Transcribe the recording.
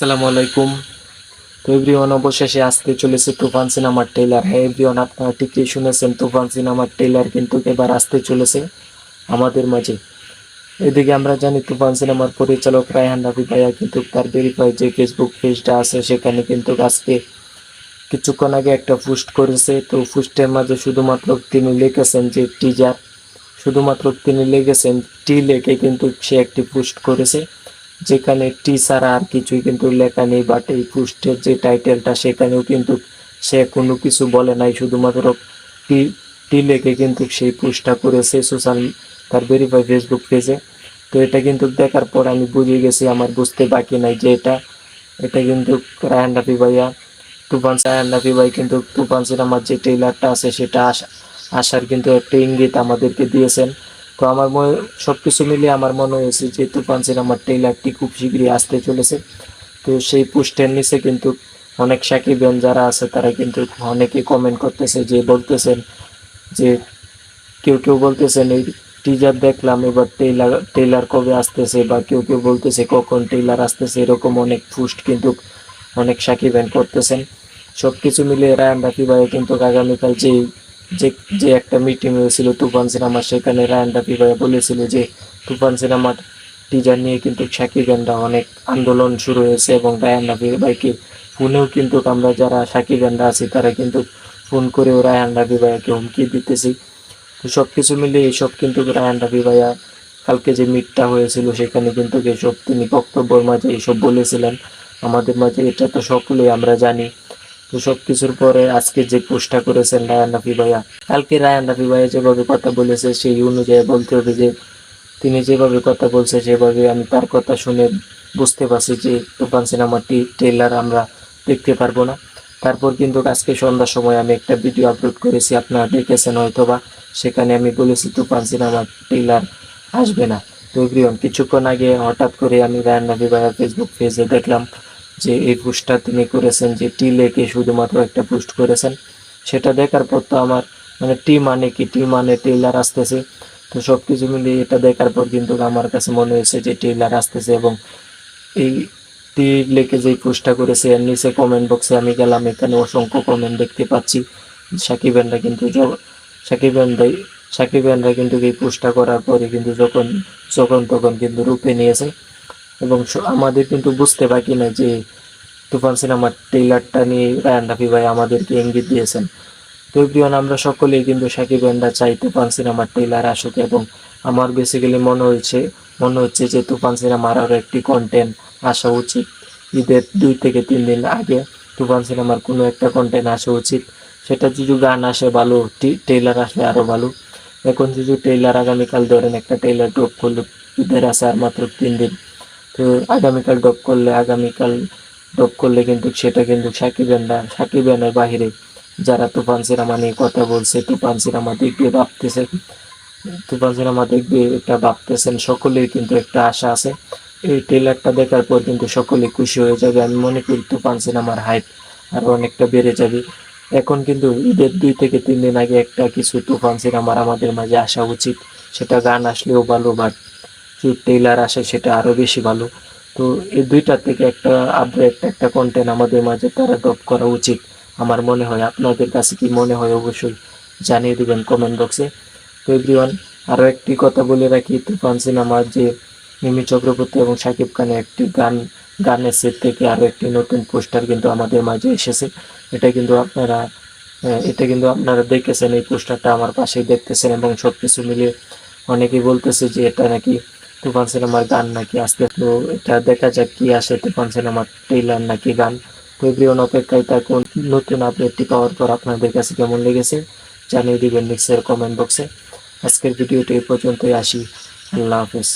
আসসালামু আলাইকুম। তো এভরিওয়ান, অবশেষে আসতে চলেছে তুফান সিনেমার ট্রেলার। হ্যাঁ এভরিওয়ান, আপনারা ঠিকই শুনেছেন, তুফান সিনেমার ট্রেলার কিন্তু এবার আসতে চলেছে আমাদের মাঝে। এদিকে আমরা জানি তুফান সিনেমার পরিচালক রায়হান রাফি ভাইয়া কিন্তু তার ভেরিফাইড যে ফেসবুক পেজটা আছে সেখানে কিন্তু আজকে কিছুক্ষণ আগে একটা পোস্ট করেছে। তো পোস্টের মাঝে শুধুমাত্র তিনি লিখেছেন যে টিজার, শুধুমাত্র তিনি লিখেছেন টি লেখে কিন্তু সে একটি পোস্ট করেছে, যেখানে টি ছাড়া আর কিছুই কিন্তু লেখা নেই। বাট এই পোস্টের যে টাইটেলটা সেখানেও কিন্তু সে কোনো কিছু বলে নাই, শুধুমাত্র টি টি লেখে কিন্তু সেই পোস্টটা করেছে তার ভেরিফাই ফেসবুক পেজে। তো এটা কিন্তু দেখার পর আমি বুঝে গেছি, আমার বুঝতে বাকি নাই যে এটা এটা কিন্তু রায়হান রাফি ভাইয়া রায়হান রাফি ভাই কিন্তু তুফান সিনেমার যে ট্রেলারটা আছে সেটা আসার কিন্তু একটা ইঙ্গিত আমাদেরকে দিয়েছেন। তো আমার সবকিছু মিলিয়ে আমার মনে হয়েছে যে তুফান সিনেমার ট্রেলারটি খুব শীঘ্রই আসতে চলেছে। তো সেই পোস্টের নিচে কিন্তু অনেক সাকিবিয়ান যারা আছে তারা কিন্তু অনেকে কমেন্ট করতেছে, যে বলতেছেন যে কেউ কেউ বলতেছেন এই টিজার দেখলাম, এবার টেইলার কবে আসতেছে, বা কেউ কেউ বলতেছে কখন টেইলার আসতেছে, এরকম অনেক পোস্ট কিন্তু অনেক সাকিবিয়ান করতেছেন। সব কিছু মিলিয়ে রায়ান রাফি ভাই কিন্তু আগামীকাল যে যে যে একটা মিটিং হয়েছিল তুফান সিনেমার, সেখানে রায়ান রাফি ভাই বলেছিল যে তুফান সিনেমার টিজার নিয়ে কিন্তু সাকিবিয়ানরা অনেক আন্দোলন শুরু হয়েছে, এবং রায়ান রাফি ভাইকে ফোনেও কিন্তু আমরা যারা সাকিবিয়ানরা আছি তারা কিন্তু ফোন করেও রায়ান রাফি ভাইকে হুমকি দিতেছি। তো সব কিছু মিলিয়ে এইসব কিন্তু রায়ান রাফি ভাইয়া কালকে যে মিটটা হয়েছিল সেখানে কিন্তু এসব তিনি বক্তব্যের মাঝে এইসব বলেছিলেন আমাদের মাঝে, এটা তো সকলেই আমরা জানি। তো সব কিছুর পরে আজকে যে পোস্টটা করেছেন রায়ান রাফি ভাইয়া, কালকে রায়ান রাফি ভাইয়া যেভাবে কথা বলেছে সেই অনুযায়ী বলতে হবে যে তিনি যেভাবে কথা বলছে সেভাবে আমি তার কথা শুনে বুঝতে পারছি যে তুফান সিনেমাটি ট্রেলার আমরা দেখতে পারবো না। তারপর কিন্তু আজকে সন্ধ্যার সময় আমি একটা ভিডিও আপলোড করেছি, আপনারা দেখেছেন হয়তোবা। সেখানে আমি বলেছি তুফান সিনেমার ট্রেলার আসবে না। তো এভরিওয়ান, কিছুক্ষণ আগে হঠাৎ করে আমি রায়ান রাফি ভাইয়ার ফেসবুক পেজে দেখলাম যে এই পোস্টটা তিনি করেছেন, যে টি লেকে শুধুমাত্র একটা পোস্ট করেছেন। সেটা দেখার পর তো আমার মানে টি মানে কি, টি মানে ট্রেলার আসতেছে। তো সব কিছু মিলিয়ে এটা দেখার পর কিন্তু আমার কাছে মনে হয়েছে যে ট্রেলার আসতেছে। এবং এই টি লেকে যেই পোস্টটা করেছে এর নিচে কমেন্ট বক্সে আমি গেলাম, এখানে অসংখ্য কমেন্ট দেখতে পাচ্ছি। সাকিবানরা কিন্তু সাকিবানরা কিন্তু এই পোস্টটা করার পরে কিন্তু যখন যখন তখন কিন্তু রূপে নিয়েছে। এবং আমাদের কিন্তু বুঝতে বাকি না যে তুফান সিনেমার ট্রেলারটা নিয়ে রায়ান রাফি ভাই আমাদেরকে ইঙ্গিত দিয়েছেন। তো এভরিওয়ান, আমরা সকলেই কিন্তু সাকিব-এনরা চাই তুফান সিনেমার ট্রেলার আসুক, এবং আমার বেসিক্যালি মনে হচ্ছে যে তুফান সিনেমার আরও একটি কন্টেন্ট আসা উচিত। ঈদের 2 থেকে 3 দিন আগে তুফান সিনেমার কোনো একটা কন্টেন্ট আসা উচিত। সেটা যদি গান আসে ভালো, ট্রেলার আসলে আরও ভালো। এখন যদি ট্রেলার আগামীকাল ধরেন একটা ট্রেলার ড্রপ করলো, ঈদের আছে আর মাত্র 3 দিন, তো আগামীকাল ড্রপ করলে কিন্তু সেটা কিন্তু সাকিব-এনের বাহিরে যারা তুফান সিনেমা নিয়ে কথা বলছে, তুফান সিনেমা দেখবে এটা ভাবতেছেন, সকলেই কিন্তু একটা আশা আছে। এই ট্রেলারটা দেখার পর কিন্তু সকলেই খুশি হয়ে যাবে। আমি মনে করি তুফান সিনেমার হাইপ আরো অনেকটা বেড়ে যাবে। এখন কিন্তু ঈদের 2 থেকে 3 দিন আগে একটা কিছু তুফান সিনেমার আমাদের মাঝে আসা উচিত। সেটা গান আসলেও ভালো, বাট যদি ট্রেলার আসে সেটা আরো বেশি ভালো। তো এই দুইটা থেকে একটা আপডেট, একটা কন্টেন্ট আমাদের মাঝে তারা ড্রপ করা উচিত আমার মনে হয়। আপনাদের কাছে কি মনে হয় অবশ্যই জানিয়ে দিবেন কমেন্ট বক্সে। তো এভরিওয়ান, আরও একটি কথা বলে রাখি, তুফান সিনেমার যে মিমি চক্রবর্তী এবং শাকিব খানের একটি গানের সেট থেকে আরও একটি নতুন পোস্টার কিন্তু আমাদের মাঝে এসেছে। এটা কিন্তু আপনারা দেখেছেন, এই পোস্টারটা আমার পাশেই দেখতেছেন। এবং সব কিছু মিলিয়ে অনেকেই বলতেছে যে এটা নাকি তুফান সিনেমার গান নাকি আসতে। তো এটা দেখা যাক কি আসে, তুফান সিনেমার ট্রেলার নাকি গান। তো এভরিওয়ান, অপেক্ষায় থাকুন নতুন আপডেটটি পাওয়ার পর। আপনাদের কাছে কেমন লেগেছে জানিয়ে দিবেন নিচের কমেন্ট বক্সে। আজকের ভিডিওটি এই পর্যন্তই, আসি। আল্লাহ হাফেজ।